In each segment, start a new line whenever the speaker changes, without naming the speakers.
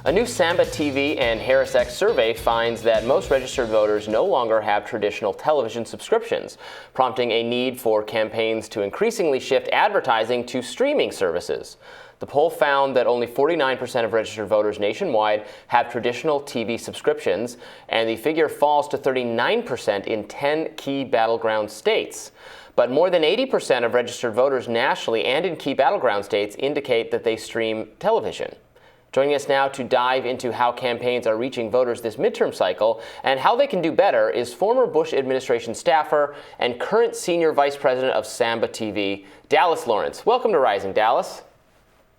A new Samba TV and Harris-X survey finds that most registered voters no longer have traditional television subscriptions, prompting a need for campaigns to increasingly shift advertising to streaming services. The poll found that only 49% of registered voters nationwide have traditional TV subscriptions, and the figure falls to 39% in 10 key battleground states. But more than 80% of registered voters nationally and in key battleground states indicate that they stream television. Joining us now to dive into how campaigns are reaching voters this midterm cycle and how they can do better is former Bush administration staffer and current senior vice president of Samba TV, Dallas Lawrence. Welcome to Rising, Dallas.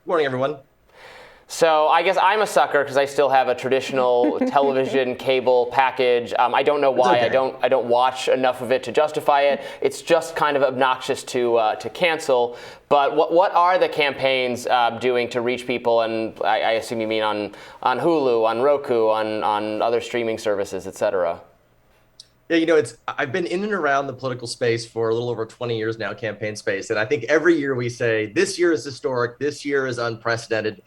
Good morning, everyone.
So I guess I'm a sucker because I still have a traditional television cable package. I don't know why.
Okay.
I don't watch enough of it to justify it. It's just kind of obnoxious to cancel. But what are the campaigns doing to reach people? And I assume you mean on Hulu, on Roku, on other streaming services, et cetera.
Yeah, I've been in and around the political space for a little over 20 years now, campaign space. And I think every year we say, this year is historic, this year is unprecedented.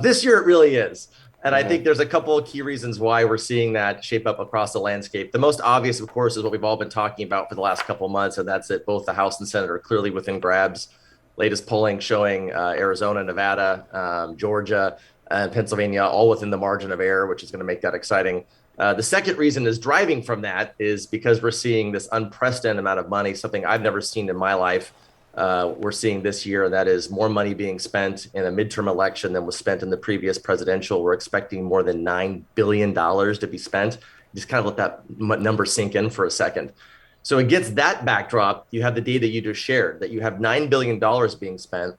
This year it really is. And I think there's a couple of key reasons why we're seeing that shape up across the landscape. The most obvious, of course, is what we've all been talking about for the last couple of months, and that's that both the House and Senate are clearly within grabs. Latest polling showing Arizona, Nevada, Georgia, and Pennsylvania all within the margin of error, which is going to make that exciting. The second reason is driving from that is because we're seeing this unprecedented amount of money, something I've never seen in my life. We're seeing this year, that is more money being spent in a midterm election than was spent in the previous presidential. We're expecting more than $9 billion to be spent. Just kind of let that number sink in for a second. So against that backdrop, you have the data you just shared, that you have $9 billion being spent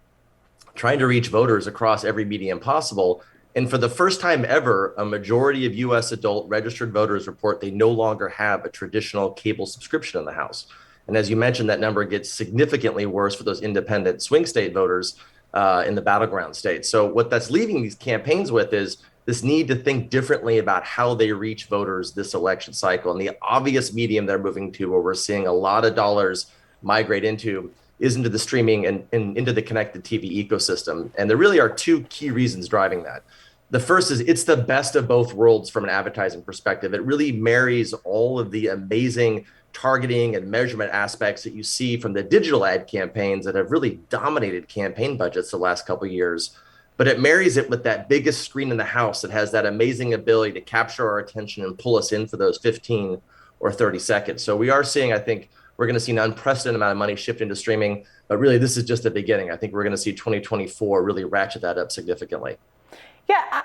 trying to reach voters across every medium possible. And for the first time ever, a majority of U.S. adult registered voters report they no longer have a traditional cable subscription in the House. And as you mentioned, that number gets significantly worse for those independent swing state voters in the battleground states. So what that's leaving these campaigns with is this need to think differently about how they reach voters this election cycle. And the obvious medium they're moving to, where we're seeing a lot of dollars migrate into, is into the streaming and into the connected TV ecosystem. And there really are two key reasons driving that. The first is it's the best of both worlds from an advertising perspective. It really marries all of the amazing targeting and measurement aspects that you see from the digital ad campaigns that have really dominated campaign budgets the last couple of years. But it marries it with that biggest screen in the house that has that amazing ability to capture our attention and pull us in for those 15 or 30 seconds. So we are seeing, I think, we're going to see an unprecedented amount of money shift into streaming. But really, this is just the beginning. I think we're going to see 2024 really ratchet that up significantly.
Yeah,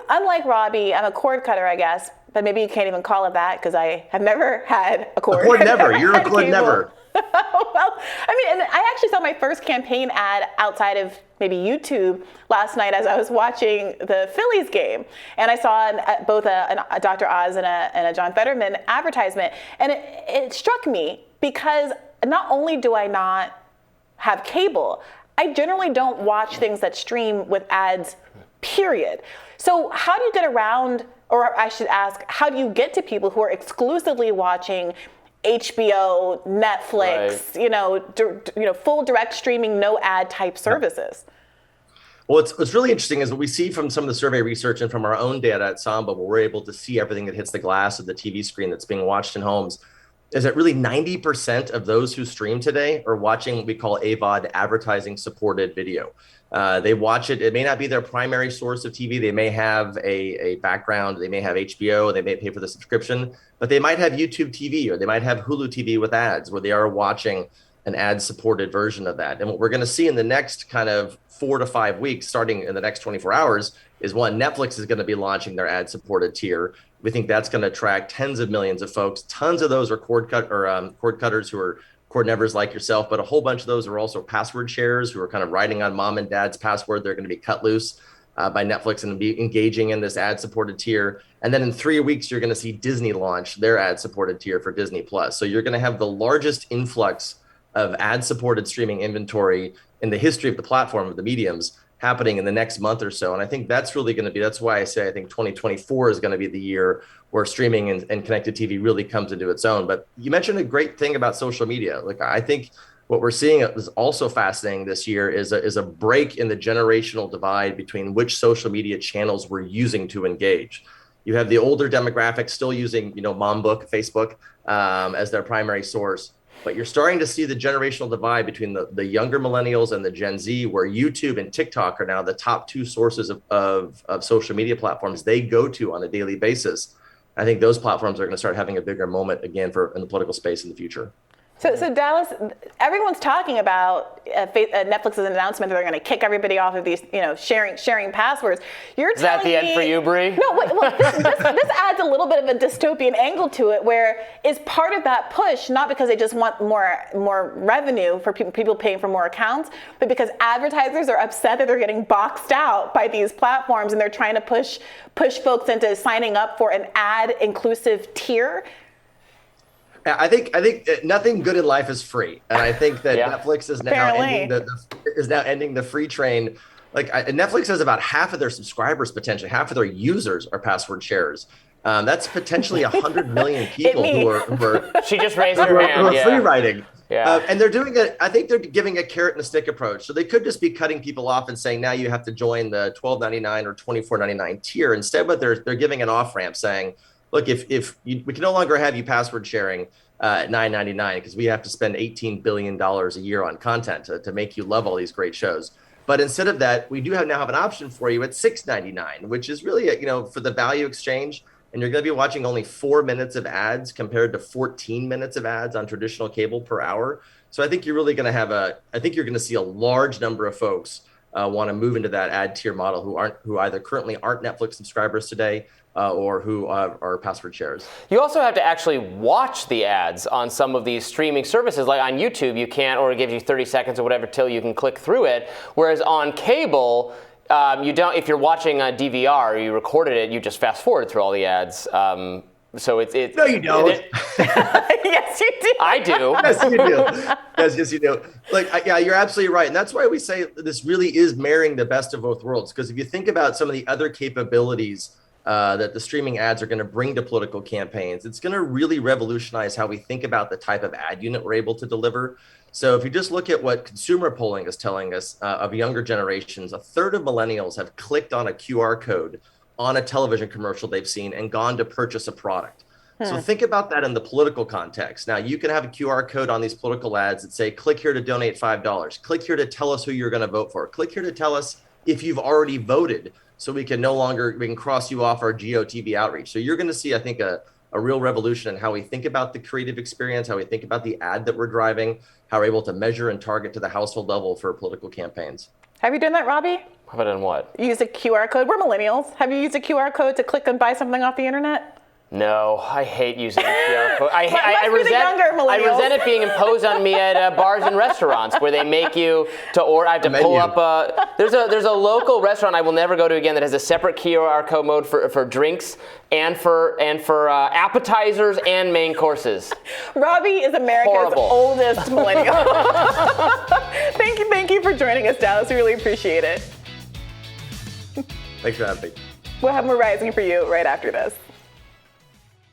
I'm like Robbie. I'm a cord cutter, I guess, but maybe you can't even call it that because I have never had a cord.
A cord never. You're a cord never.
Well, I mean, and I actually saw my first campaign ad outside of maybe YouTube last night as I was watching the Phillies game, and I saw both a Dr. Oz and a John Fetterman advertisement, and it struck me because not only do I not have cable, I generally don't watch things that stream with ads. Period. So how do you get around, or I should ask, how do you get to people who are exclusively watching HBO, Netflix, right, full direct streaming, no ad type services?
Well, what's really interesting is what we see from some of the survey research and from our own data at Samba, where we're able to see everything that hits the glass of the TV screen that's being watched in homes, is that really 90% of those who stream today are watching what we call AVOD, advertising supported video. They watch it. It may not be their primary source of TV. They may have a background. They may have HBO. They may pay for the subscription, but they might have YouTube TV or they might have Hulu TV with ads where they are watching an ad supported version of that. And what we're going to see in the next kind of 4 to 5 weeks, starting in the next 24 hours, is one, Netflix is going to be launching their ad supported tier. We think that's going to attract tens of millions of folks. Tons of those are cord cutters who are cord nevers like yourself, but a whole bunch of those are also password sharers who are kind of riding on mom and dad's password. They're going to be cut loose by Netflix and be engaging in this ad-supported tier. And then in 3 weeks, you're going to see Disney launch their ad-supported tier for Disney Plus. So you're going to have the largest influx of ad-supported streaming inventory in the history of the platform, of the mediums, happening in the next month or so. And I think that's really going to be, that's why I say I think 2024 is going to be the year where streaming and connected TV really comes into its own. But you mentioned a great thing about social media. Like, I think what we're seeing is also fascinating this year is a break in the generational divide between which social media channels we're using to engage. You have the older demographic still using, mom book, Facebook as their primary source, but you're starting to see the generational divide between the younger millennials and the Gen Z, where YouTube and TikTok are now the top two sources of social media platforms they go to on a daily basis. I think those platforms are going to start having a bigger moment again in the political space in the future.
So Dallas, everyone's talking about Netflix's announcement that they're going to kick everybody off of these, sharing passwords.
Is that the end for you, Bree?
No, wait, well, this adds a little bit of a dystopian angle to it, where is part of that push not because they just want more revenue for people paying for more accounts, but because advertisers are upset that they're getting boxed out by these platforms, and they're trying to push folks into signing up for an ad-inclusive tier.
I think nothing good in life is free, and I think that Netflix is now ending the free train. Netflix has about half of their subscribers, potentially half of their users are password sharers. That's potentially 100 million people who are
she just raised her hand.
Who are free riding.
Yeah.
And they're doing it. I think they're giving a carrot and a stick approach. So they could just be cutting people off and saying now you have to join the $12.99 or $24.99 tier. Instead, but they're giving an off ramp saying, look, we can no longer have you password sharing at $9.99 because we have to spend $18 billion a year on content to make you love all these great shows. But instead of that, we do now have an option for you at $6.99, which is really, for the value exchange. And you're going to be watching only 4 minutes of ads compared to 14 minutes of ads on traditional cable per hour. So I think you're really going to you're going to see a large number of folks want to move into that ad tier model who either currently aren't Netflix subscribers today or who are password sharers.
You also have to actually watch the ads on some of these streaming services. Like on YouTube, you can't, or it gives you 30 seconds or whatever till you can click through it. Whereas on cable, you don't. If you're watching a DVR, or you recorded it, you just fast forward through all the ads. So it's
no, you don't.
Yes, you do.
I do.
Yes, you do. Yes, you do. You're absolutely right, and that's why we say this really is marrying the best of both worlds. Because if you think about some of the other capabilities that the streaming ads are going to bring to political campaigns, it's going to really revolutionize how we think about the type of ad unit we're able to deliver. So if you just look at what consumer polling is telling us of younger generations, a third of millennials have clicked on a QR code on a television commercial they've seen and gone to purchase a product. So think about that in the political context. Now, you can have a QR code on these political ads that say, click here to donate $5. Click here to tell us who you're going to vote for. Click here to tell us if you've already voted, so we can cross you off our GeoTV outreach. So you're going to see, I think, a real revolution in how we think about the creative experience, how we think about the ad that we're driving, how we're able to measure and target to the household level for political campaigns.
Have you done that, Robbie?
Have I done what?
Use a QR code. We're millennials. Have you used a QR code to click and buy something off the internet?
No, I hate using the QR code. I
resent
it being imposed on me at bars and restaurants where they make you to order. I have to pull up. There's a local restaurant I will never go to again that has a separate QR code mode for drinks and for appetizers and main courses.
Robbie is America's oldest millennial. Thank you for joining us, Dallas. We really appreciate it.
Thanks for having me.
We'll have more Rising for you right after this.